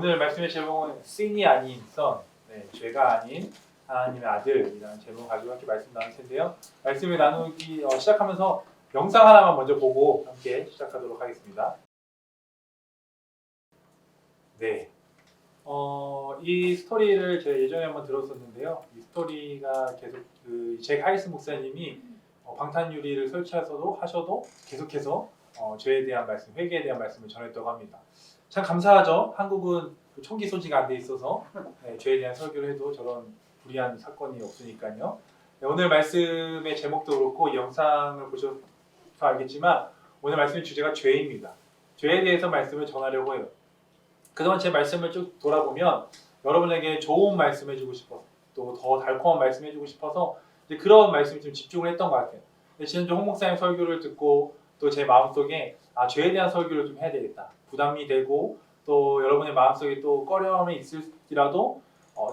오늘 말씀의 제목은 sin이 아닌 son, 죄가 아닌 하나님의 아들이라는 제목을 가지고 함께 말씀 나눌 텐데요. 말씀을 나누기 시작하면서 영상 하나만 먼저 보고 함께 시작하도록 하겠습니다. 네, 이 스토리를 제가 예전에 한번 들었었는데요. 이 스토리가 계속 잭 하리스 목사님이 방탄유리를 하셔도 계속해서 죄에 대한 말씀, 회개에 대한 말씀을 전했다고 합니다. 참 감사하죠. 한국은 총기 소지가 안 돼 있어서 죄에 대한 설교를 해도 저런 불의한 사건이 없으니까요. 오늘 말씀의 제목도 그렇고 이 영상을 보셔서 알겠지만 오늘 말씀의 주제가 죄입니다. 죄에 대해서 말씀을 전하려고 해요. 그동안 제 말씀을 쭉 돌아보면 여러분에게 좋은 말씀 해주고 싶어서 또 더 달콤한 말씀 해주고 싶어서 이제 그런 말씀에 좀 집중을 했던 것 같아요. 지난주 홍 목사님 설교를 듣고 또 제 마음속에 죄에 대한 설교를 좀 해야 되겠다. 부담이 되고 또 여러분의 마음속에 또 꺼려움이 있을지라도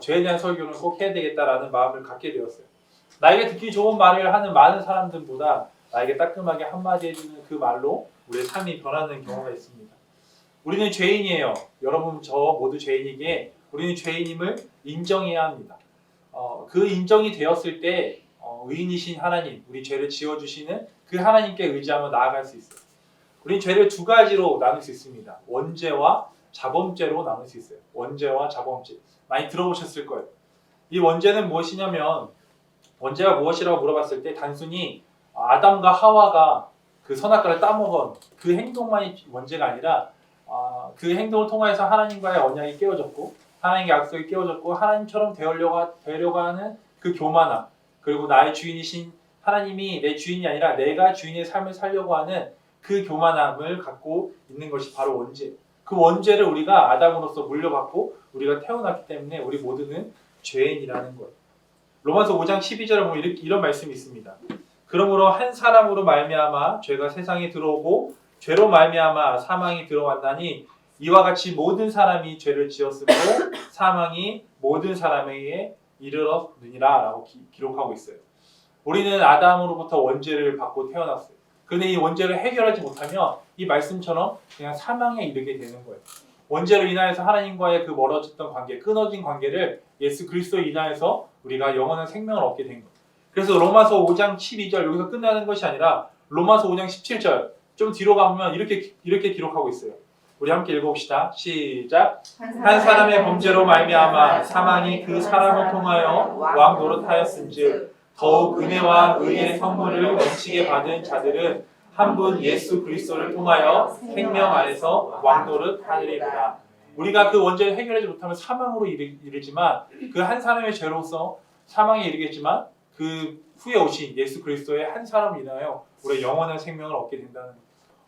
죄에 대한 설교는 꼭 해야 되겠다라는 마음을 갖게 되었어요. 나에게 듣기 좋은 말을 하는 많은 사람들보다 나에게 따끔하게 한마디 해주는 그 말로 우리의 삶이 변하는 경우가 있습니다. 우리는 죄인이에요. 여러분 저 모두 죄인이기에 우리는 죄인임을 인정해야 합니다. 그 인정이 되었을 때 의인이신 하나님, 우리 죄를 지어주시는 그 하나님께 의지하며 나아갈 수 있어요. 우리는 죄를 두 가지로 나눌 수 있습니다. 원죄와 자범죄로 나눌 수 있어요. 원죄와 자범죄. 많이 들어보셨을 거예요. 이 원죄는 무엇이냐면 원죄가 무엇이라고 물어봤을 때 단순히 아담과 하와가 그 선악과를 따먹은 그 행동만이 원죄가 아니라 그 행동을 통해서 하나님과의 언약이 깨어졌고 하나님의 약속이 깨어졌고 하나님처럼 되려고 하는 그 교만함, 그리고 나의 주인이신 하나님이 내 주인이 아니라 내가 주인의 삶을 살려고 하는 그 교만함을 갖고 있는 것이 바로 원죄. 그 원죄를 우리가 아담으로서 물려받고 우리가 태어났기 때문에 우리 모두는 죄인이라는 것. 로마서 5장 12절에 보면 이런 말씀이 있습니다. 그러므로 한 사람으로 말미암아 죄가 세상에 들어오고 죄로 말미암아 사망이 들어왔나니 이와 같이 모든 사람이 죄를 지었으므로 사망이 모든 사람에게 이르렀느니라 라고 기록하고 있어요. 우리는 아담으로부터 원죄를 받고 태어났어요. 그런데 이 원죄를 해결하지 못하면 이 말씀처럼 그냥 사망에 이르게 되는 거예요. 원죄로 인하여서 하나님과의 그 멀어졌던 관계, 끊어진 관계를 예수 그리스도로 인하여서 우리가 영원한 생명을 얻게 된 거예요. 그래서 로마서 5장 12절 여기서 끝나는 것이 아니라 로마서 5장 17절 좀 뒤로 가보면 이렇게 기록하고 있어요. 우리 함께 읽어봅시다. 시작. 한 사람의 범죄로 말미암아 사망이 그 사람을 통하여 왕 노릇하였은즉 더욱 은혜와 의의 선물을 넘치게 받은 자들은 한 분 예수 그리스도를 통하여 생명 안에서 왕 노릇하리로다. 우리가 그 원죄를 해결하지 못하면 사망으로 이르지만 그 한 사람의 죄로서 사망에 이르겠지만 그 후에 오신 예수 그리스도의 한 사람을 인하여 우리가 영원한 생명을 얻게 된다는 것.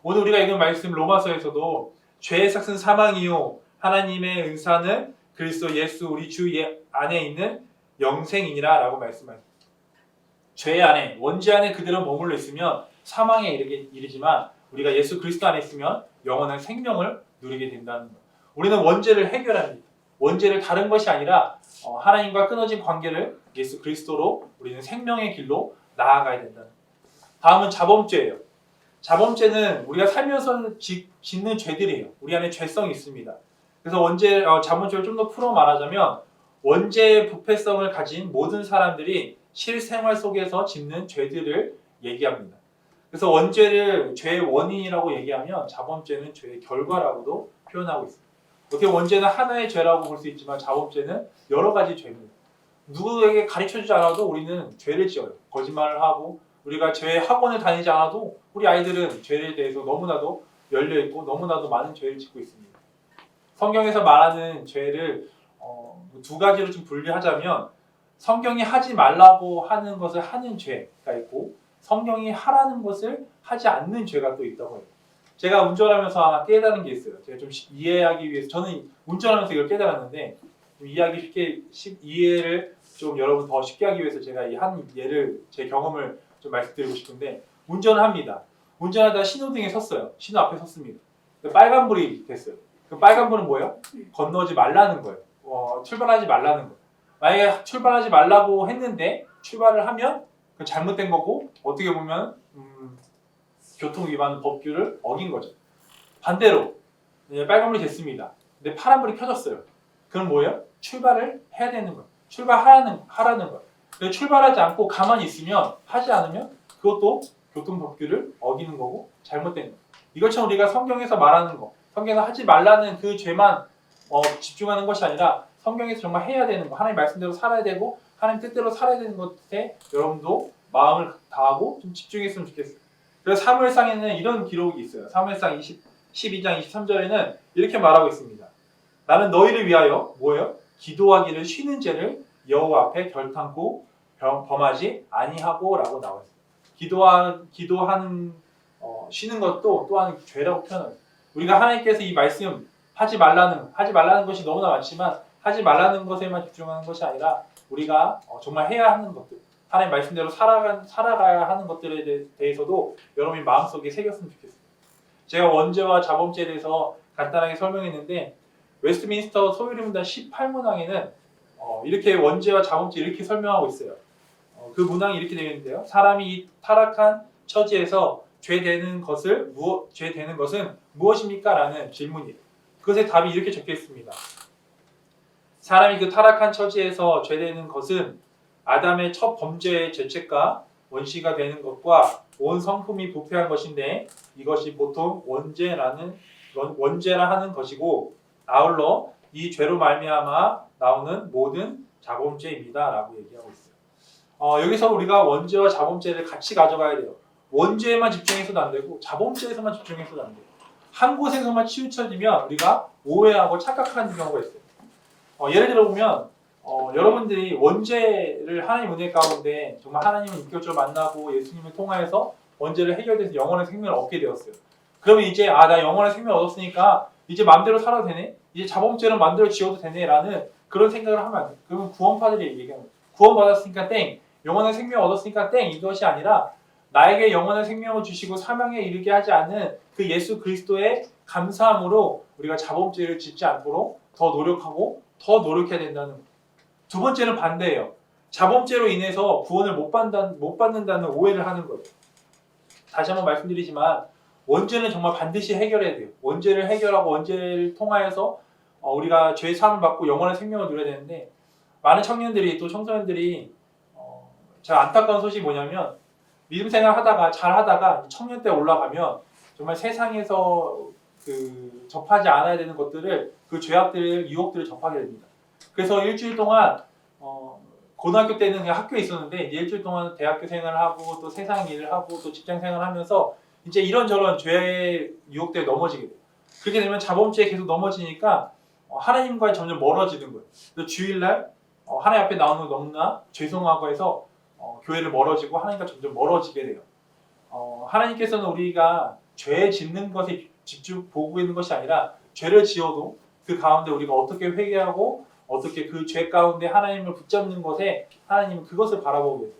오늘 우리가 읽은 말씀 로마서에서도 죄의 삭은 사망이요 하나님의 은사는 그리스도 예수 우리 주 안에 있는 영생이니라 라고 말씀하십니다. 죄 안에 원죄 안에 그대로 머물러 있으면 사망에 이르지만 우리가 예수 그리스도 안에 있으면 영원한 생명을 누리게 된다는 것. 우리는 원죄를 해결합니다. 원죄를 다른 것이 아니라 하나님과 끊어진 관계를 예수 그리스도로 우리는 생명의 길로 나아가야 된다는 것. 다음은 자범죄예요. 자범죄는 우리가 살면서 짓는 죄들이에요. 우리 안에 죄성이 있습니다. 그래서 자범죄를 좀 더 풀어 말하자면 원죄의 부패성을 가진 모든 사람들이 실생활 속에서 짓는 죄들을 얘기합니다. 그래서 원죄를 죄의 원인이라고 얘기하면 자범죄는 죄의 결과라고도 표현하고 있습니다. 어떻게 원죄는 하나의 죄라고 볼 수 있지만 자범죄는 여러 가지 죄입니다. 누구에게 가르쳐주지 않아도 우리는 죄를 지어요. 거짓말을 하고 우리가 죄 학원을 다니지 않아도 우리 아이들은 죄에 대해서 너무나도 열려있고 너무나도 많은 죄를 짓고 있습니다. 성경에서 말하는 죄를 두 가지로 좀 분류하자면 성경이 하지 말라고 하는 것을 하는 죄가 있고 성경이 하라는 것을 하지 않는 죄가 또 있다고 해요. 제가 운전하면서 하나 깨달은 게 있어요. 제가 좀 이해하기 위해서 저는 운전하면서 이걸 깨달았는데 좀 이해를 좀 여러분 더 쉽게 하기 위해서 제가 이 한 예를 제 경험을 좀 말씀드리고 싶은데 운전을 합니다. 운전하다가 신호등에 섰어요. 신호 앞에 섰습니다. 빨간불이 됐어요. 그 빨간불은 뭐예요? 건너지 말라는 거예요. 출발하지 말라는 거예요. 만약에 출발하지 말라고 했는데 출발을 하면 그건 잘못된 거고 어떻게 보면 교통위반 법규를 어긴 거죠. 반대로 빨간불이 됐습니다. 근데 파란불이 켜졌어요. 그럼 뭐예요? 출발을 해야 되는 거예요. 출발하라는 거예요. 출발하지 않고 가만히 있으면, 하지 않으면 그것도 교통법규를 어기는 거고 잘못된 거예요. 이것처럼 우리가 성경에서 말하는 거, 성경에서 하지 말라는 그 죄만 집중하는 것이 아니라 성경에서 정말 해야 되는 거, 하나님 말씀대로 살아야 되고 하나님 뜻대로 살아야 되는 것에 여러분도 마음을 다하고 좀 집중했으면 좋겠어요. 그래서 사무엘상에는 이런 기록이 있어요. 사무엘상 12장 23절에는 이렇게 말하고 있습니다. 나는 너희를 위하여 뭐예요? 기도하기를 쉬는 죄를 여호와 앞에 결탄코 범하지 아니하고 라고 나와 있어요. 기도하는 쉬는 것도 또한 죄라고 표현해요. 우리가 하나님께서 이 말씀 하지 말라는 것이 너무나 많지만 하지 말라는 것에만 집중하는 것이 아니라 우리가 정말 해야 하는 것들, 하나님 말씀대로 살아가야 하는 것들에 대해서도 여러분이 마음속에 새겼으면 좋겠어요. 제가 원죄와 자범죄에 대해서 간단하게 설명했는데 웨스트민스터 소유리문단 18문항에는 이렇게 원죄와 자범죄 이렇게 설명하고 있어요. 그 문항이 이렇게 되어 있는데요. 사람이 이 타락한 처지에서 죄되는 것은 무엇입니까? 라는 질문이에요. 그것의 답이 이렇게 적혀 있습니다. 사람이 그 타락한 처지에서 죄되는 것은 아담의 첫 범죄의 죄책과 원시가 되는 것과 온 성품이 부패한 것인데 이것이 보통 원죄라 하는 것이고 아울러 이 죄로 말미암아 나오는 모든 자범죄입니다. 라고 얘기하고 있어요. 여기서 우리가 원죄와 자범죄를 같이 가져가야 돼요. 원죄에만 집중해서도 안 되고 자범죄에서만 집중해서도 안 돼요. 한 곳에서만 치우쳐지면 우리가 오해하고 착각하는 경우가 있어요. 예를 들어 보면 여러분들이 원죄를 하나님 은혜 가운데 정말 하나님을 인격적으로 만나고 예수님을 통하여서 원죄를 해결돼서 영원의 생명을 얻게 되었어요. 그러면 이제 나 영원의 생명을 얻었으니까 이제 마음대로 살아도 되네? 이제 자범죄를 마음대로 지어도 되네? 라는 그런 생각을 하면 안 돼요. 그러면 구원파들이 얘기하는 거예요. 구원받았으니까 땡! 영원의 생명을 얻었으니까 땡! 이것이 아니라 나에게 영원의 생명을 주시고 사명에 이르게 하지 않는 그 예수 그리스도의 감사함으로 우리가 자범죄를 짓지 않도록 더 노력하고 더 노력해야 된다는 거예요. 두 번째는 반대예요. 자범죄로 인해서 구원을 못 받는다는 오해를 하는 거예요. 다시 한번 말씀드리지만 원죄는 정말 반드시 해결해야 돼요. 원죄를 해결하고 원죄를 통하여서 우리가 죄 사함을 받고 영원한 생명을 누려야 되는데 많은 청년들이 또 청소년들이 제가 안타까운 소식이 뭐냐면 믿음 생활 하다가 잘 하다가 청년 때 올라가면 정말 세상에서 접하지 않아야 되는 것들을 그 죄악들을 유혹들을 접하게 됩니다. 그래서 일주일 동안 고등학교 때는 그냥 학교에 있었는데 이제 일주일 동안 대학교 생활을 하고 또 세상 일을 하고 또 직장 생활을 하면서 이제 이런저런 죄의 유혹들에 넘어지게 돼요. 그렇게 되면 자범죄에 계속 넘어지니까 하나님과 점점 멀어지는 거예요. 그래서 주일날 하나님 앞에 나오는 거 너무나 죄송하고 해서 교회를 멀어지고 하나님과 점점 멀어지게 돼요. 하나님께서는 우리가 죄 짓는 것에 집중 보고 있는 것이 아니라 죄를 지어도 그 가운데 우리가 어떻게 회개하고 어떻게 그 죄 가운데 하나님을 붙잡는 것에 하나님은 그것을 바라보고 계세요.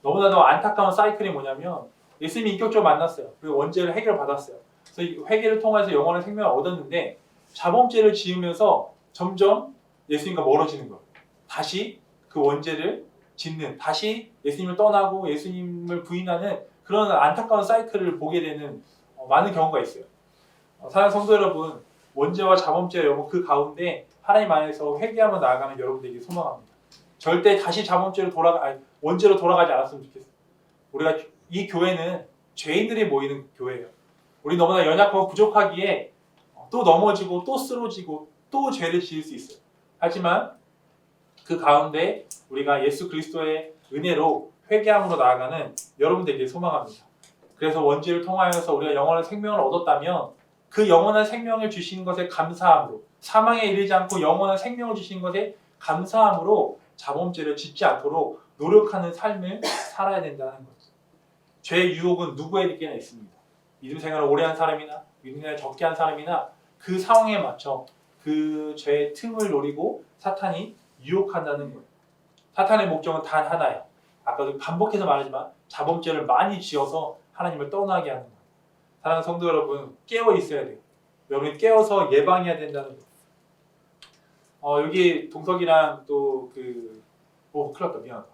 너무나도 안타까운 사이클이 뭐냐면 예수님이 인격적으로 만났어요. 그리고 원죄를 해결받았어요. 그래서 이 회개를 통해서 영원한 생명을 얻었는데 자범죄를 지으면서 점점 예수님과 멀어지는 거예요. 다시 그 원죄를 짓는, 다시 예수님을 떠나고 예수님을 부인하는 그런 안타까운 사이클을 보게 되는 많은 경우가 있어요. 사랑하는 성도 여러분, 원죄와 자범죄 여러분 그 가운데 하나님 안에서 회개하며 나아가는 여러분들에게 소망합니다. 절대 다시 원죄로 돌아가지 않았으면 좋겠어요. 우리가 이 교회는 죄인들이 모이는 교회예요. 우리 너무나 연약하고 부족하기에 또 넘어지고 또 쓰러지고 또 죄를 지을 수 있어요. 하지만 그 가운데 우리가 예수 그리스도의 은혜로 회개함으로 나아가는 여러분들에게 소망합니다. 그래서 원죄를 통하여서 우리가 영원한 생명을 얻었다면 그 영원한 생명을 주신 것에 감사함으로 사망에 이르지 않고 영원한 생명을 주신 것에 감사함으로 자범죄를 짓지 않도록 노력하는 삶을 살아야 된다는 거죠. 죄의 유혹은 누구에게나 있습니다. 믿음 생활을 오래 한 사람이나 믿음 생활을 적게 한 사람이나 그 상황에 맞춰 그 죄의 틈을 노리고 사탄이 유혹한다는 거예요. 사탄의 목적은 단 하나예요. 아까도 반복해서 말하지만 자범죄를 많이 지어서 하나님을 떠나게 하는 거예요. 사랑하는 성도 여러분, 깨어 있어야 돼요. 여러분이 깨어서 예방해야 된다는 거예요. 여기 동석이랑 또 큰일 났다. 미안하다.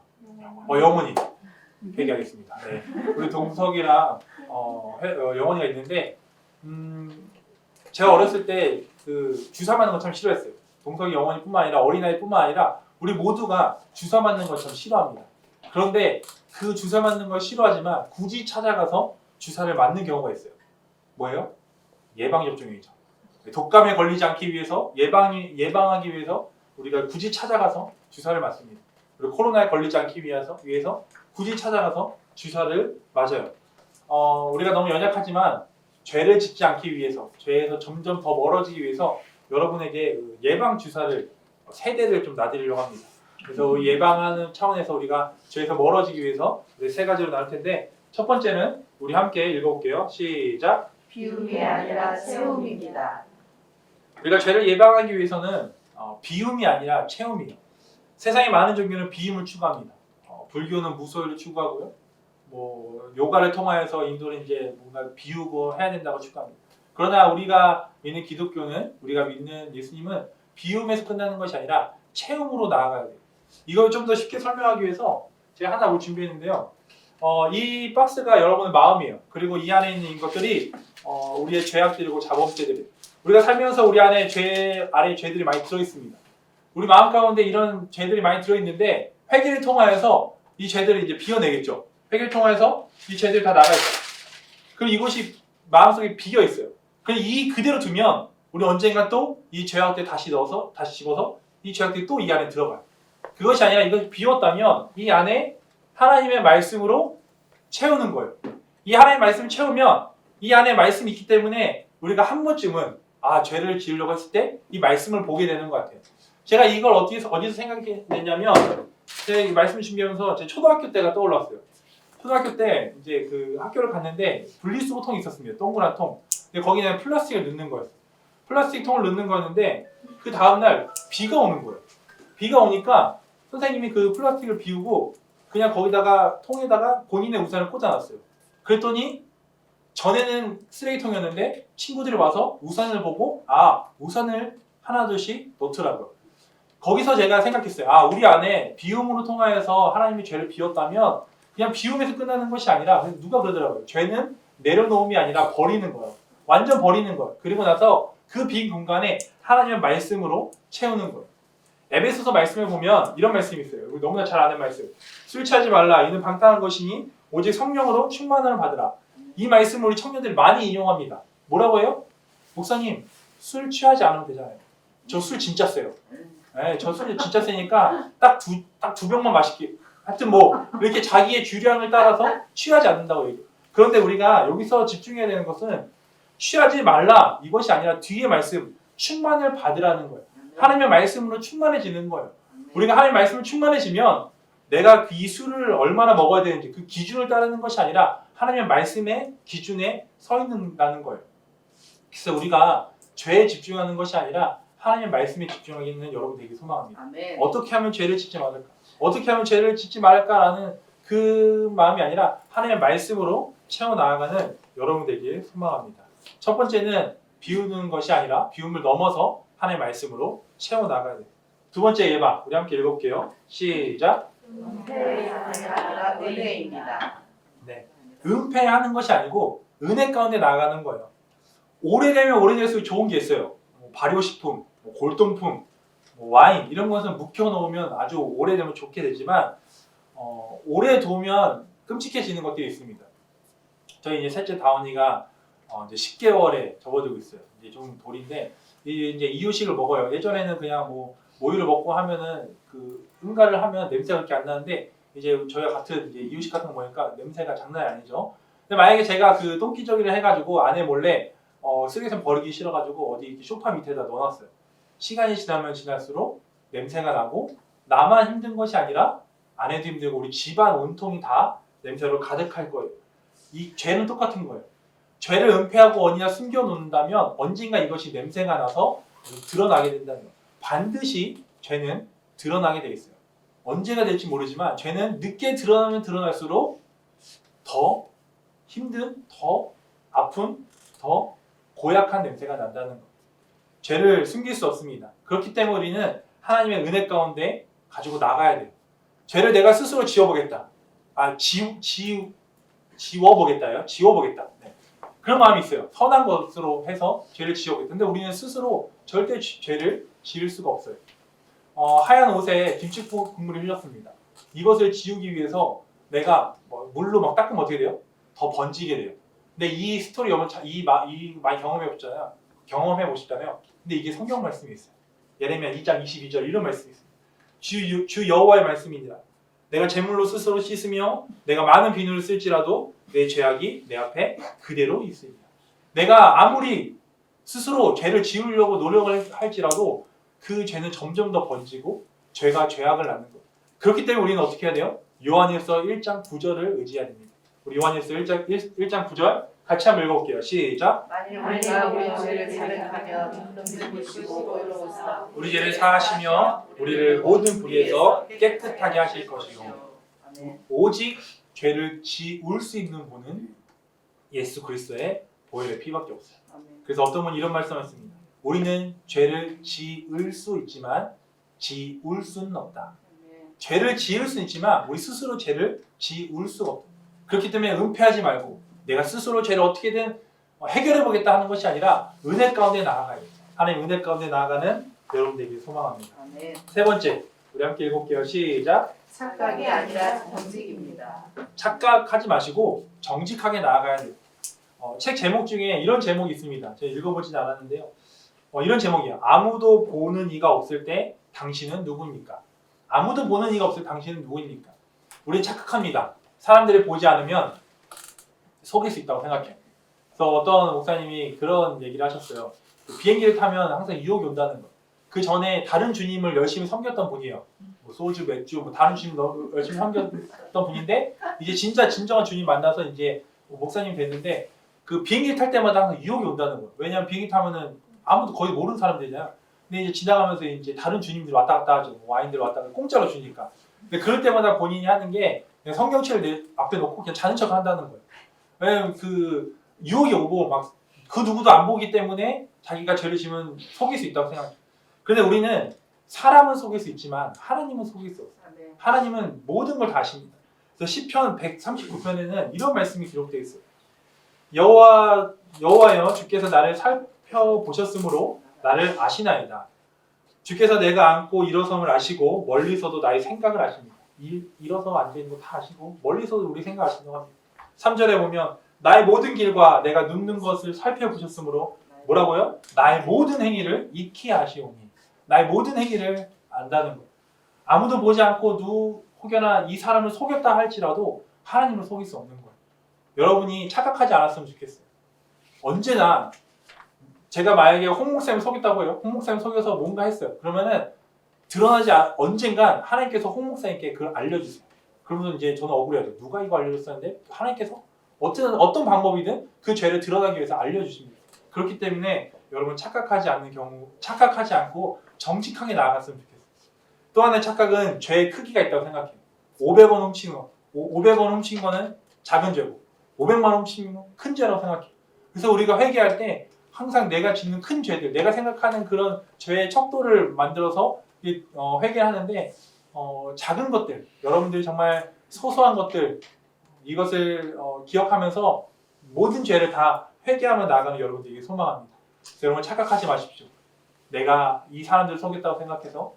영원히 회개하겠습니다. 네. 우리 동석이랑 영원이가 있는데 제가 어렸을 때 그 주사 맞는 거 참 싫어했어요. 동석이 어머니뿐만 아니라 어린아이뿐만 아니라 우리 모두가 주사 맞는 걸 참 싫어합니다. 그런데 그 주사 맞는 걸 싫어하지만 굳이 찾아가서 주사를 맞는 경우가 있어요. 뭐예요? 예방접종이죠. 독감에 걸리지 않기 위해서 예방하기 위해서 우리가 굳이 찾아가서 주사를 맞습니다. 그리고 코로나에 걸리지 않기 위해서 굳이 찾아가서 주사를 맞아요. 우리가 너무 연약하지만 죄를 짓지 않기 위해서, 죄에서 점점 더 멀어지기 위해서 여러분에게 예방 주사를 세 대를 좀 놔드리려고 합니다. 그래서 예방하는 차원에서 우리가 죄에서 멀어지기 위해서 세 가지로 나눌 텐데, 첫 번째는 우리 함께 읽어볼게요. 시작. 비움이 아니라 채움입니다. 우리가 죄를 예방하기 위해서는 비움이 아니라 채움이에요. 세상의 많은 종교는 비움을 추구합니다. 불교는 무소유를 추구하고요. 뭐 요가를 통하여서 인도는 이제 뭔가 비우고 해야 된다고 추구합니다. 그러나 우리가 믿는 기독교는, 우리가 믿는 예수님은 비움에서 끝나는 것이 아니라 채움으로 나아가야 돼요. 이걸 좀 더 쉽게 설명하기 위해서 제가 하나 준비했는데요. 이 박스가 여러분의 마음이에요. 그리고 이 안에 있는 것들이 우리의 죄악들이고 자범죄들이에요. 우리가 살면서 우리 안에 죄들이 많이 들어있습니다. 우리 마음 가운데 이런 죄들이 많이 들어있는데 회개를 통하여서 이 죄들을 이제 비워내겠죠. 회개를 통해서 이 죄들이 다 나가 있어요. 그럼 이곳이 마음속에 비어 있어요. 그럼 그대로 두면 우리 언젠가 또 이 죄악들 다시 넣어서 다시 집어서 이 죄악들이 또 이 안에 들어가요. 그것이 아니라 이것이 비웠다면 이 안에 하나님의 말씀으로 채우는 거예요. 이 하나님의 말씀을 채우면 이 안에 말씀이 있기 때문에 우리가 한 번쯤은 죄를 지으려고 했을 때 이 말씀을 보게 되는 것 같아요. 제가 이걸 어디서 생각했냐면 제가 이 말씀 준비하면서 제 초등학교 때가 떠올랐어요. 초등학교 때 이제 그 학교를 갔는데 분리수거 통이 있었습니다. 동그란 통. 근데 거기는 플라스틱을 넣는 거였어요. 플라스틱 통을 넣는 거였는데 그 다음날 비가 오는 거예요. 비가 오니까 선생님이 그 플라스틱을 비우고 그냥 거기다가 통에다가 본인의 우산을 꽂아놨어요. 그랬더니 전에는 쓰레기통이었는데 친구들이 와서 우산을 보고 우산을 하나 둘씩 놓더라고요. 거기서 제가 생각했어요. 우리 안에 비움으로 통하여서 하나님이 죄를 비웠다면 그냥 비움에서 끝나는 것이 아니라 누가 그러더라고요. 죄는 내려놓음이 아니라 버리는 거예요. 완전 버리는 거예요. 그리고 나서 그 빈 공간에 하나님의 말씀으로 채우는 거예요. 에베소서 말씀을 보면 이런 말씀이 있어요. 우리 너무나 잘 아는 말씀. 술 취하지 말라. 이는 방탕한 것이니 오직 성령으로 충만함을 받으라. 이 말씀을 우리 청년들이 많이 인용합니다. 뭐라고 해요? 목사님, 술 취하지 않으면 되잖아요. 저 술 진짜 세요. 네, 저 술 진짜 세니까 딱 두 병만 마실게요. 하여튼 뭐 이렇게 자기의 주량을 따라서 취하지 않는다고 얘기해요. 그런데 우리가 여기서 집중해야 되는 것은 취하지 말라 이것이 아니라 뒤에 말씀 충만을 받으라는 거예요. 하나님의 말씀으로 충만해지는 거예요. 우리가 하나님의 말씀으로 충만해지면 내가 이 술을 얼마나 먹어야 되는지 그 기준을 따르는 것이 아니라 하나님의 말씀의 기준에 서 있는다는 거예요. 그래서 우리가 죄에 집중하는 것이 아니라 하나님의 말씀에 집중하기는 여러분 되게 소망합니다. 아멘. 어떻게 하면 죄를 짓지 말을까? 어떻게 하면 죄를 짓지 말을까라는 그 마음이 아니라 하나님의 말씀으로 채워나가는 여러분 되길 소망합니다. 첫 번째는 비우는 것이 아니라 비움을 넘어서 하나님의 말씀으로 채워나가야 돼요. 두 번째 예방, 우리 함께 읽어볼게요. 시작. 은혜가 아니라 은혜입니다. 네, 은폐하는 것이 아니고 은혜 가운데 나아가는 거예요. 오래되면 오래될수록 좋은 게 있어요. 발효식품, 골동품, 와인 이런 것은 묵혀놓으면 아주 오래되면 좋게 되지만 오래 두면 끔찍해지는 것들이 있습니다. 저희 이제 셋째 다원이가 이제 10개월에 접어들고 있어요. 이제 좀 돌인데 이제 이유식을 먹어요. 예전에는 그냥 뭐 모유를 먹고 하면은 그 응가를 하면 냄새가 그렇게 안 나는데 이제 저희가 같은 이제 이유식 같은 거 먹으니까 냄새가 장난이 아니죠. 근데 만약에 제가 그 똥기저귀를 해가지고 아내 몰래 쓰레기통 버리기 싫어가지고 어디 이렇게 소파 밑에다 넣어놨어요. 시간이 지나면 지날수록 냄새가 나고 나만 힘든 것이 아니라 아내도 힘들고 우리 집안 온통이 다 냄새로 가득할 거예요. 이 죄는 똑같은 거예요. 죄를 은폐하고 어디나 숨겨놓는다면 언젠가 이것이 냄새가 나서 드러나게 된다는 거예요. 반드시 죄는 드러나게 돼 있어요. 언제가 될지 모르지만 죄는 늦게 드러나면 드러날수록 더 힘든, 더 아픈, 더 고약한 냄새가 난다는 거예요. 죄를 숨길 수 없습니다. 그렇기 때문에 우리는 하나님의 은혜 가운데 가지고 나가야 돼요. 죄를 내가 스스로 지워보겠다. 지워보겠다요. 지워보겠다. 네. 그런 마음이 있어요. 선한 것으로 해서 죄를 지었고, 근데 우리는 스스로 절대 죄를 지을 수가 없어요. 하얀 옷에 김치 국물이 흘렸습니다. 이것을 지우기 위해서 내가 물로 막 닦으면 어떻게 돼요? 더 번지게 돼요. 근데 이 스토리 여러분 많이 경험해 보셨잖아요. 근데 이게 성경 말씀이 있어요. 예레미야 2장 22절 이런 말씀이 있어요. 주 여호와의 말씀이니라. 내가 제물로 스스로 씻으며 내가 많은 비누를 쓸지라도 내 죄악이 내 앞에 그대로 있으리라. 내가 아무리 스스로 죄를 지우려고 노력을 할지라도 그 죄는 점점 더 번지고 죄가 죄악을 낳는 거예요. 그렇기 때문에 우리는 어떻게 해야 돼요? 요한일서 1장 9절을 의지해야 됩니다. 우리 요한일서 1장 9절 같이 한번 읽어볼게요. 시작. 만일 우리가 우리 죄를 자백하면 눈부시고 의로우사 우리 죄를 사하시며 우리를 모든 불의에서 깨끗하게 하실 것이요. 아멘. 오직 죄를 지울 수 있는 분은 예수 그리스도의 보혈의 피밖에 없어요. 아멘. 그래서 어떤 분이 이런 말씀하셨습니다. 우리는 죄를 지을 수 있지만 지울 수는 없다. 아멘. 죄를 지을 수는 있지만 우리 스스로 죄를 지울 수가 없다. 그렇기 때문에 은폐하지 말고 내가 스스로 죄를 어떻게든 해결해 보겠다 하는 것이 아니라 은혜 가운데 나아가요. 하나님 은혜 가운데 나아가는 여러분들에게 소망합니다. 아멘. 세 번째, 우리 함께 읽어볼게요. 시작. 착각이 아니라 정직입니다. 착각하지 마시고 정직하게 나아가야 돼요. 책 제목 중에 이런 제목이 있습니다. 제가 읽어보진 않았는데요. 이런 제목이에요. 아무도 보는 이가 없을 때 당신은 누구입니까? 아무도 보는 이가 없을 때 당신은 누구입니까? 우리는 착각합니다. 사람들이 보지 않으면 속일 수 있다고 생각해요. 그래서 어떤 목사님이 그런 얘기를 하셨어요. 비행기를 타면 항상 유혹이 온다는 거. 그 전에 다른 주님을 열심히 섬겼던 분이에요. 뭐 소주, 맥주, 다른 주님 열심히 섬겼던 분인데 이제 진짜 진정한 주님 만나서 이제 목사님 됐는데 그 비행기 탈 때마다 항상 유혹이 온다는 거예요. 왜냐하면 비행기 타면은 아무도 거의 모르는 사람들이잖아요. 근데 이제 지나가면서 이제 다른 주님들이 왔다 갔다 하죠. 와인들 왔다 갔다 공짜로 주니까. 근데 그럴 때마다 본인이 하는 게 그냥 성경책을 내 앞에 놓고 그냥 자는 척 한다는 거예요. 왜냐면 그 유혹이 오고 막 그 누구도 안 보기 때문에 자기가 죄를 지면 속일 수 있다고 생각해요. 그런데 우리는 사람은 속일 수 있지만 하나님은 속일 수 없어요. 아멘. 하나님은 모든 걸 다 아십니다. 그래서 시편 139편에는 이런 말씀이 기록되어 있어요. 여호와여 주께서 나를 살펴보셨으므로 나를 아시나이다. 주께서 내가 앉고 일어섬을 아시고 멀리서도 나의 생각을 아십니다. 일어서 앉아있는 거 다 아시고 멀리서도 우리 생각 아신다고 합니다. 3절에 보면 나의 모든 길과 내가 눕는 것을 살펴보셨으므로 뭐라고요? 나의 모든 행위를 익히 아시오니 나의 모든 행위를 안다는 거예요. 아무도 보지 않고 혹여나 이 사람을 속였다 할지라도 하나님을 속일 수 없는 거예요. 여러분이 착각하지 않았으면 좋겠어요. 언제나 제가 만약에 홍 목사님을 속였다고 해요. 홍 목사님 속여서 뭔가 했어요. 그러면은 언젠간 하나님께서 홍 목사님께 그걸 알려주세요. 그러면 이제 저는 억울해요. 누가 이거 알려줬었는데 하나님께서 어떤 방법이든 그 죄를 드러나기 위해서 알려주십니다. 그렇기 때문에 여러분 착각하지 않고 정직하게 나아갔으면 좋겠어요. 또 하나의 착각은 죄의 크기가 있다고 생각해요. 500원 훔친 거는 작은 죄고 500만 원 훔친 건 큰 죄라고 생각해요. 그래서 우리가 회개할 때 항상 내가 짓는 큰 죄들, 내가 생각하는 그런 죄의 척도를 만들어서 회개하는데 작은 것들, 여러분들이 정말 소소한 것들 이것을 기억하면서 모든 죄를 다 회개하며 나아가는 여러분들에게 소망합니다. 그래서 여러분 착각하지 마십시오. 내가 이 사람들을 속였다고 생각해서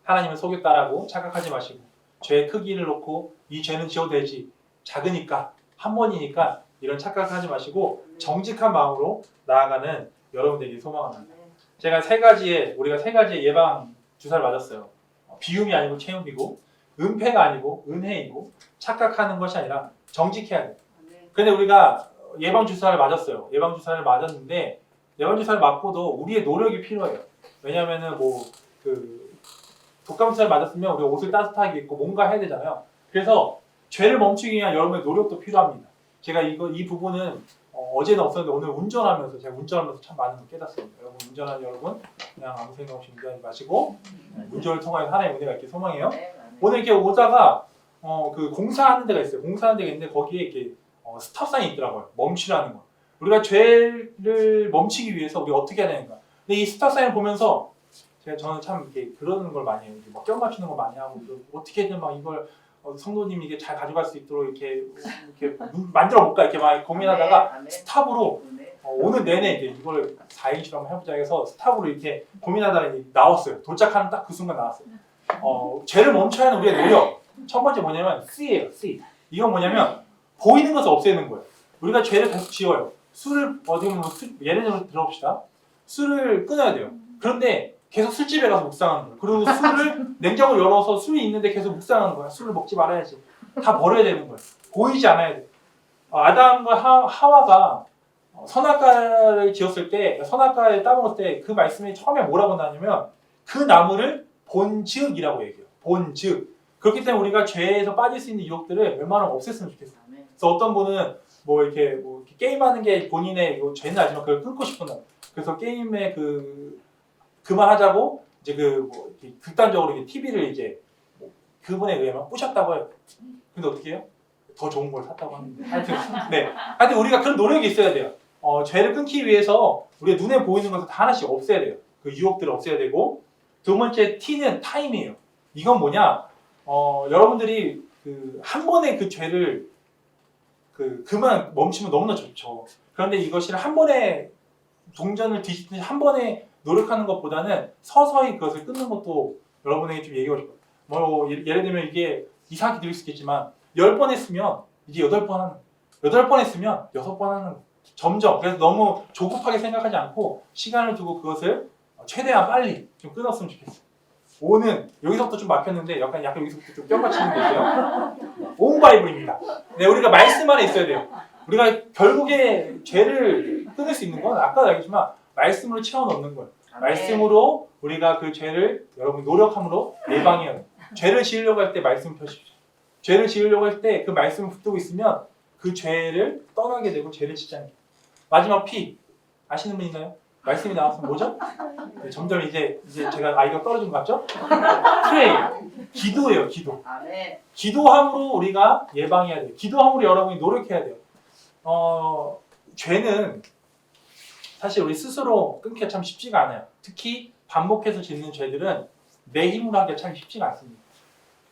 하나님을 속였다라고 착각하지 마시고 죄의 크기를 놓고 이 죄는 지어도 되지 작으니까 한 번이니까 이런 착각하지 마시고 정직한 마음으로 나아가는 여러분들에게 소망합니다. 제가 우리가 세 가지의 예방 주사를 맞았어요. 비움이 아니고 체험이고 은폐가 아니고 은혜이고 착각하는 것이 아니라 정직해야 돼요. 근데 우리가 예방 주사를 맞았어요. 예방 주사를 맞았는데 예방 주사를 맞고도 우리의 노력이 필요해요. 왜냐하면은 독감 주사를 맞았으면 우리가 옷을 따뜻하게 입고 뭔가 해야 되잖아요. 그래서 죄를 멈추기 위한 여러분의 노력도 필요합니다. 제가 이 부분은 어제는 없었는데 오늘 제가 운전하면서 참 많은 걸 깨닫습니다. 여러분 운전하는 여러분 그냥 아무 생각 없이 운전하지 마시고 운전을 통하여 하나님의 은혜가 있길 소망해요. 오늘 이렇게 오다가 그 공사하는 데가 있어요. 공사하는 데가 있는데 거기에 이렇게 스탑사인이 있더라고요. 멈추라는 거. 우리가 죄를 멈추기 위해서 우리가 어떻게 해야 되는가. 근데 이 스탑사인을 보면서 저는 참 이렇게 그러는 걸 많이 해요. 막 껴 맞추는 거 많이 하고 어떻게든 막 이걸 성도님이 이게 잘 가져갈 수 있도록 이렇게 만들어 볼까 이렇게 막 고민하다가 아멘. 스탑으로 네. 오늘 내내 이제 이걸 4인치로 한번 해보자 해서 스탑으로 이렇게 고민하다가 이제 나왔어요. 도착하는 딱 그 순간 나왔어요. 죄를 멈춰야 하는 우리의 노력. 첫 번째 뭐냐면 C예요. C. 이건 뭐냐면 보이는 것을 없애는 거예요. 우리가 죄를 계속 지어요. 술을 어디 보면 예를 들어 들어봅시다. 술을 끊어야 돼요. 그런데 계속 술집에 가서 묵상하는 거예요. 그리고 술을 냉장고를 열어서 술이 있는데 계속 묵상하는 거야. 술을 먹지 말아야지. 다 버려야 되는 거예요. 보이지 않아야 돼. 아담과 하와가 선악과를 지었을 때, 선악과를 따먹을 때 그 말씀이 처음에 뭐라고 나냐면 그 나무를 본즉이라고 얘기해요. 본즉. 그렇기 때문에 우리가 죄에서 빠질 수 있는 유혹들을 웬만하면 없앴으면 좋겠어요. 아멘. 그래서 어떤 분은 뭐 이렇게 게임하는 게 본인의 죄는 아니지만 그걸 끊고 싶은다. 그래서 게임에 그만하자고 이제 극단적으로 TV를 이제 그분에 의하면 부셨다고 해요. 근데 어떻게 해요? 더 좋은 걸 샀다고 하는데. 하여튼 우리가 그런 노력이 있어야 돼요. 죄를 끊기 위해서 우리가 눈에 보이는 것을 다 하나씩 없애야 돼요. 그 유혹들을 없애야 되고 두 번째 T는 타임이에요. 이건 뭐냐? 여러분들이 한 번에 그 죄를 그만 멈추면 너무나 좋죠. 그런데 이것을 한 번에 동전을 뒤집듯이 한 번에 노력하는 것보다는 서서히 그것을 끊는 것도 여러분에게 좀 얘기하고 싶어요. 뭐 예를 들면 이게 이상하게 들릴 수 있겠지만 10번 했으면 이제 8번 하는, 8번 했으면 6번 하는, 점점. 그래서 너무 조급하게 생각하지 않고 시간을 두고 그것을 최대한 빨리 좀 끊었으면 좋겠어요. O는 여기서부터 좀 막혔는데 약간 여기서부터 좀 뼈 맞추는 게 있어요. 온 바이블입니다. 네, 우리가 말씀 안에 있어야 돼요. 우리가 결국에 죄를 끊을 수 있는 건 아까도 알겠지만 말씀으로 채워넣는 거예요. 말씀으로 우리가 그 죄를 여러분 노력함으로 예방해야 돼요. 죄를 지으려고 할 때 말씀 펴십시오. 죄를 지으려고 할 때 그 말씀을 붙들고 있으면 그 죄를 떠나게 되고 죄를 짓지 않게 돼요. 마지막 P 아시는 분 있나요? 말씀이 나왔으면 뭐죠? 네, 점점 이제 제가 아이가 떨어진 것 같죠? 프레이, 기도예요. 기도. 아멘. 기도함으로 우리가 예방해야 돼요. 기도함으로 여러분이 노력해야 돼요. 죄는 사실 우리 스스로 끊기가 참 쉽지가 않아요. 특히 반복해서 짓는 죄들은 내 힘으로 하기가 참 쉽지가 않습니다.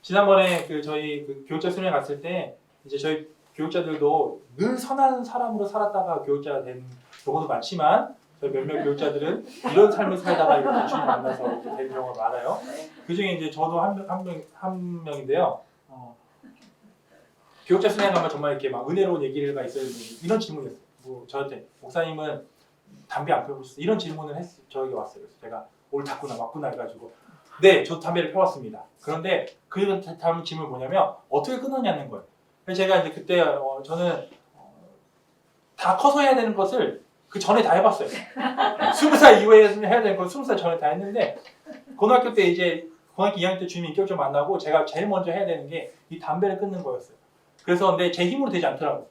지난번에 저희 교육자 수련회 갔을 때 이제 저희 교육자들도 늘 선한 사람으로 살았다가 교육자가 된 경우도 많지만 저희 몇몇 교육자들은 이런 삶을 살다가 이렇게 주님 만나서 이렇게 된 경우가 많아요. 그 중에 이제 저도 한 명인데요. 교육자 수련회 가면 정말 이렇게 막 은혜로운 얘기가 있어야 되는 이런 질문이 있어요. 뭐 저한테 목사님은 담배 안 피우고 있어요. 이런 질문을 저에게 왔어요. 그래서 제가 올 닫구나 맞구나 해가지고 네, 저 담배를 펴왔습니다. 그런데 그 다음 질문이 뭐냐면 어떻게 끊었냐는 거예요. 그래서 제가 이제 그때 저는 다 커서 해야 되는 것을 그 전에 다 해봤어요. 20살 이후에 해야 되는 걸 20살 전에 다 했는데 고등학교 때 이제 고등학교 2학년 때 주님 인격적으로 만나고 제가 제일 먼저 해야 되는 게 이 담배를 끊는 거였어요. 그래서 근데 제 힘으로 되지 않더라고요.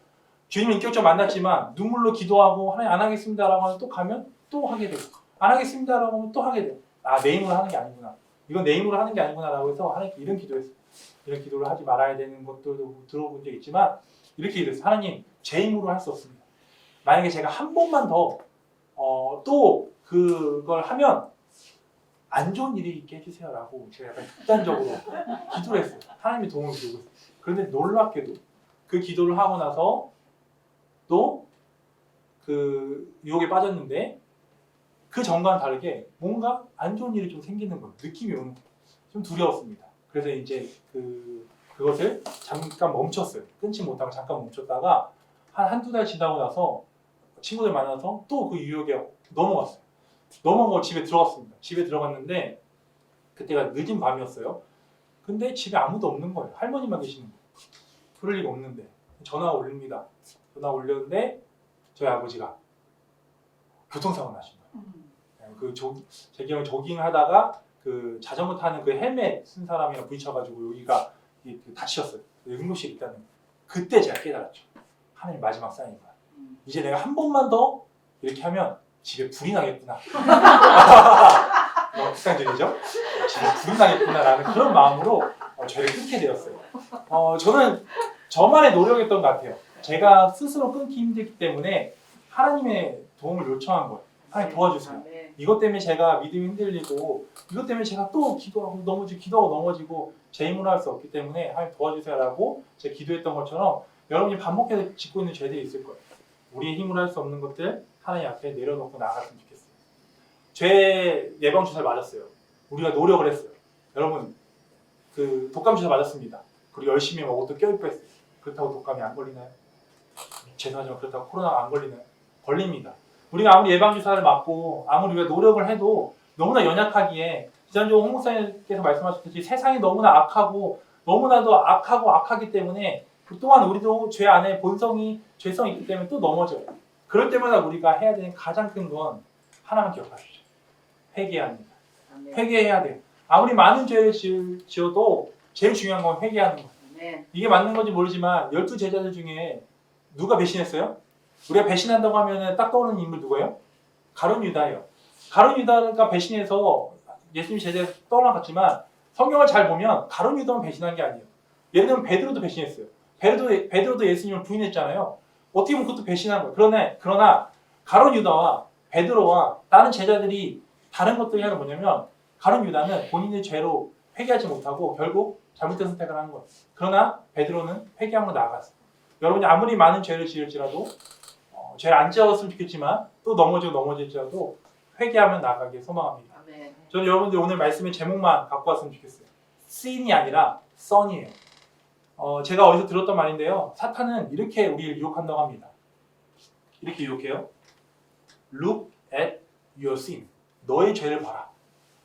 주님 인격적으로 만났지만 눈물로 기도하고 하나님 안 하겠습니다라고 하면 또 가면 또 하게 되고 안 하겠습니다라고 하면 또 하게 돼요. 내 힘으로 하는 게 아니구나. 이건 내 힘으로 하는 게 아니구나라고 해서 하나님께 이런 기도했어요. 이런 기도를 하지 말아야 되는 것들도 들어본 적 있지만 이렇게 기도했어요. 하나님 제 힘으로 할 수 없습니다. 만약에 제가 한 번만 더 또 그걸 하면 안 좋은 일이 있게 해주세요라고 제가 약간 극단적으로 기도를 했어요. 하나님의 도움을 빌고 있어요. 그런데 놀랍게도 그 기도를 하고 나서 또 그 유혹에 빠졌는데 그 전과는 다르게 뭔가 안 좋은 일이 좀 생기는 거예요. 느낌이 오는 거예요. 좀 두려웠습니다. 그래서 이제 그것을 잠깐 멈췄어요. 끊지 못하고 잠깐 멈췄다가 한두 달 지나고 나서 친구들 만나서 또 그 유혹에 넘어갔어요. 넘어가고 집에 들어갔습니다. 집에 들어갔는데 그때가 늦은 밤이었어요. 근데 집에 아무도 없는 거예요. 할머니만 계시는 거예요. 그럴 리가 없는데 전화가 올립니다. 전화 올렸는데 저희 아버지가 교통사고 나신 거예요. 제 기억에 조깅하다가 그 자전거 타는 그 헬멧 쓴 사람이랑 부딪혀가지고 여기가 다치셨어요. 응급실에 있다는 거예요. 그때 제가 깨달았죠. 하나님 마지막 사인인 거야. 이제 내가 한 번만 더 이렇게 하면 집에 불이 나겠구나. 너무 극단적이죠? 집에 불이 나겠구나라는 그런 마음으로 죄를 끊게 되었어요. 저는 저만의 노력이었던 것 같아요. 제가 스스로 끊기 힘들기 때문에 하나님의 도움을 요청한 거예요. 하나님 도와주세요. 아멘. 이것 때문에 제가 믿음이 흔들리고 이것 때문에 제가 또 기도하고 넘어지고 제 힘으로 할 수 없기 때문에 하나님 도와주세요라고 제가 기도했던 것처럼 여러분이 반복해서 짓고 있는 죄들이 있을 거예요. 우리의 힘으로 할 수 없는 것들 하나님 앞에 내려놓고 나아갔으면 좋겠어요. 죄 예방 주사를 맞았어요. 우리가 노력을 했어요. 여러분 그 독감 주사 맞았습니다. 그리고 열심히 막 옷도 껴입고 했어요. 그렇다고 독감이 안 걸리나요? 죄송하지만 그렇다고 코로나가 안 걸리나요? 걸립니다. 우리가 아무리 예방 주사를 맞고 아무리 우리가 노력을 해도 너무나 연약하기에 지난주 홍 목사님께서 말씀하셨듯이 세상이 너무나 악하고 너무나도 악하기 때문에 또한 우리도 죄 안에 본성이 죄성이 있기 때문에 또 넘어져요. 그럴 때마다 우리가 해야 되는 가장 큰 건 하나만 기억하시죠. 회개합니다. 아멘. 회개해야 돼요. 아무리 많은 죄를 지어도 제일 중요한 건 회개하는 거예요. 아멘. 이게 맞는 건지 모르지만 12제자들 중에 누가 배신했어요? 우리가 배신한다고 하면 딱 떠오르는 인물 누구예요? 가룟 유다예요. 가룟 유다가 배신해서 예수님 제자에서 떠나갔지만 성경을 잘 보면 가룟 유다만 배신한 게 아니에요. 예를 들면 베드로도 배신했어요. 베드로도 예수님을 부인했잖아요. 어떻게 보면 그것도 배신한 거예요. 그러나 가룟 유다와 베드로와 다른 제자들이 다른 것들이 하는 뭐냐면 가룟 유다는 본인의 죄로 회개하지 못하고 결국 잘못된 선택을 한 거예요. 그러나 베드로는 회개함으로 나아갔어요. 여러분이 아무리 많은 죄를 지을지라도 죄를 안 지었으면 좋겠지만 또 넘어질지라도 회개하면 나아가길 소망합니다. 아멘. 저는 여러분들 오늘 말씀의 제목만 갖고 왔으면 좋겠어요. sin이 아니라 son이에요. 제가 어디서 들었던 말인데요. 사탄은 이렇게 우리를 유혹한다고 합니다. 이렇게 유혹해요. Look at your sin. 너의 죄를 봐라.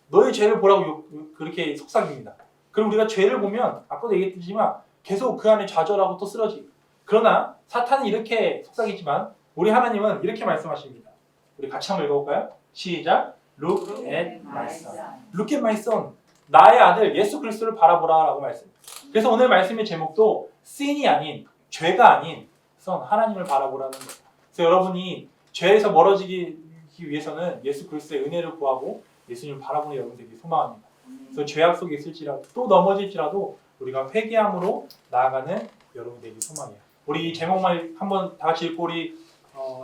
너의 죄를 보라고 그렇게 속삭입니다. 그럼 우리가 죄를 보면 아까도 얘기했지만 계속 그 안에 좌절하고 또 쓰러지고. 그러나 사탄은 이렇게 속삭이지만 우리 하나님은 이렇게 말씀하십니다. 우리 같이 한번 읽어볼까요? 시작. Look at my son. Look at my son. 나의 아들 예수 그리스도를 바라보라라고 말씀합니다. 그래서 오늘 말씀의 제목도 sin이 아닌 죄가 아닌 son 하나님을 바라보라는 거예요. 그래서 여러분이 죄에서 멀어지기 위해서는 예수 그리스도의 은혜를 구하고 예수님을 바라보는 여러분 되기 소망합니다. 그래서 죄악 속에 있을지라도 또 넘어질지라도 우리가 회개함으로 나아가는 여러분 되기 소망이에요. 우리 이 제목만 한번 다 같이 읽고 우리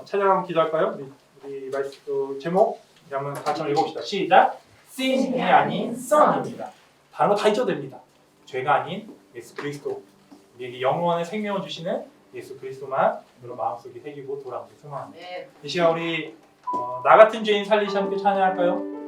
찾아가면 기도할까요? 우리 말씀 제목 한번 같이 한번 읽어봅시다. 시작. sin이 아닌 son입니다. 다른 거 다 잊어도 됩니다. 죄가 아닌 예수 그리스도 우리에게 영원의 생명을 주시는 예수 그리스도만 여러분 마음속에 새기고 돌아오길 소망합니다. 아멘. 이 시간 우리 나 같은 죄인 살리시 함께 찬양할까요?